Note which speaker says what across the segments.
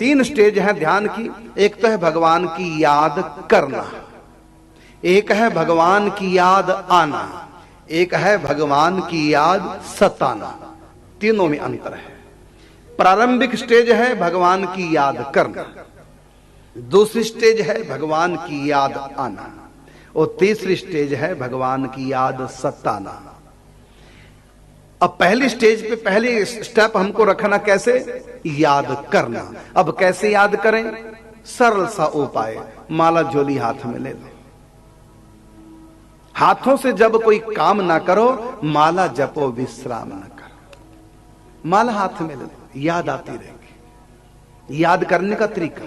Speaker 1: तीन स्टेज है ध्यान की। एक तो है भगवान की याद करना, एक है भगवान की याद आना, एक है भगवान की याद सताना। तीनों में अंतर है। प्रारंभिक स्टेज है भगवान की याद करना, दूसरी स्टेज है भगवान की याद आना, और तीसरी स्टेज है भगवान की याद सताना। अब पहली स्टेज पे पहली स्टेप हमको रखना कैसे? याद करना। अब कैसे याद करें? सरल सा उपाय, माला झोली हाथ में ले लो। हाथों से जब कोई काम ना करो, माला जपो विश्राम न करो। माला हाथ में ले लो, याद आती रहेगी। याद करने का तरीका,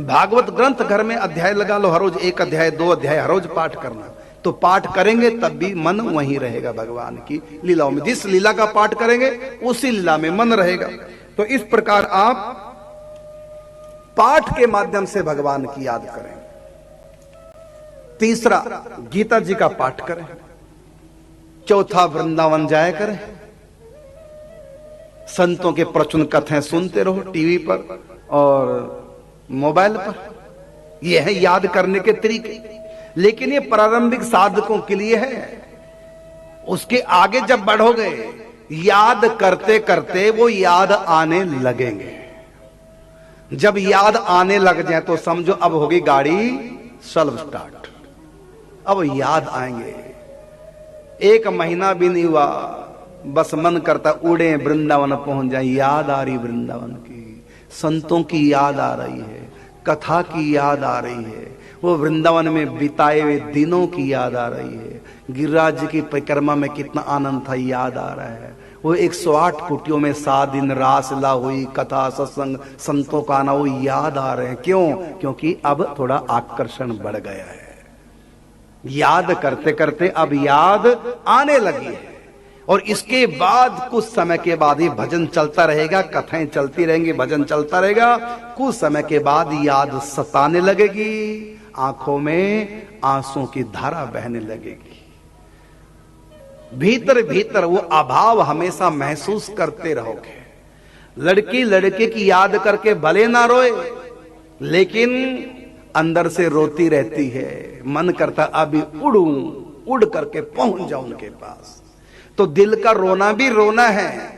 Speaker 1: भागवत ग्रंथ घर में अध्याय लगा लो, हर रोज एक अध्याय, दो अध्याय, हर रोज पाठ करना। तो पाठ करेंगे तब भी मन वहीं रहेगा भगवान की लीलाओं में। जिस लीला का पाठ करेंगे उसी लीला में मन रहेगा। तो इस प्रकार आप पाठ के माध्यम से भगवान की याद करें। तीसरा, गीता जी का पाठ करें। चौथा, वृंदावन जाया करें। संतों के प्रवचन कथाएं सुनते रहो टीवी पर और मोबाइल पर। यह है याद करने के तरीके। लेकिन ये प्रारंभिक साधकों के लिए है। उसके आगे जब बढ़ोगे, याद करते करते वो याद आने लगेंगे। जब याद आने लग जाए तो समझो अब होगी गाड़ी सेल्फ स्टार्ट। अब याद आएंगे। एक महीना भी नहीं हुआ, बस मन करता उड़े वृंदावन पहुंच जाए। याद आ रही वृंदावन की, संतों की याद आ रही है, कथा की याद आ रही है, वो वृंदावन में बिताए हुए दिनों की याद आ रही है। गिरिराज जी की परिक्रमा में कितना आनंद था, याद आ रहा है। वो 108 कुटियों में 7 दिन रासलीला हुई, कथा सत्संग, संतों का आना, वो याद आ रहे हैं। क्यों? क्योंकि अब थोड़ा आकर्षण बढ़ गया है। याद करते करते अब याद आने लगी है। और इसके बाद कुछ समय के बाद ही भजन चलता रहेगा, कथाएं चलती रहेंगी, भजन चलता रहेगा। कुछ समय के बाद याद सताने लगेगी, आंखों में आंसू की धारा बहने लगेगी। भीतर भीतर वो अभाव हमेशा महसूस करते रहोगे। लड़की लड़के की याद करके भले ना रोए, लेकिन अंदर से रोती रहती है। मन करता अभी उड़ूं, उड़ करके पहुंच जाऊं उनके पास। तो दिल का रोना भी रोना है।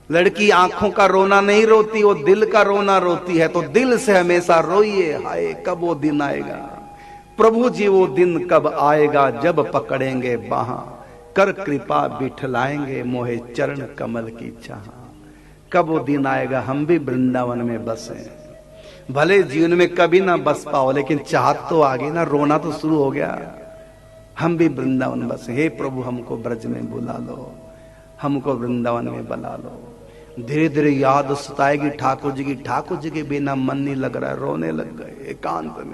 Speaker 1: लड़की आंखों का रोना नहीं रोती, वो दिल का रोना रोती है। तो दिल से हमेशा रोइए, हाय कब वो दिन आएगा प्रभु जी, वो दिन कब आएगा जब पकड़ेंगे बाहां, कर कृपा बिठलाएंगे मोहे चरण कमल की चाह। कब वो दिन आएगा हम भी वृंदावन में बसे। भले जीवन में कभी ना बस पाओ, लेकिन चाहत तो आगे ना, रोना तो शुरू हो गया। हम भी वृंदावन बसे। हे प्रभु हमको ब्रज में बुला लो, हमको वृंदावन में बुला लो। धीरे धीरे याद सताएगी ठाकुर जी की। ठाकुर जी के बिना मन नहीं लग रहा है, रोने लग गए एकांत में।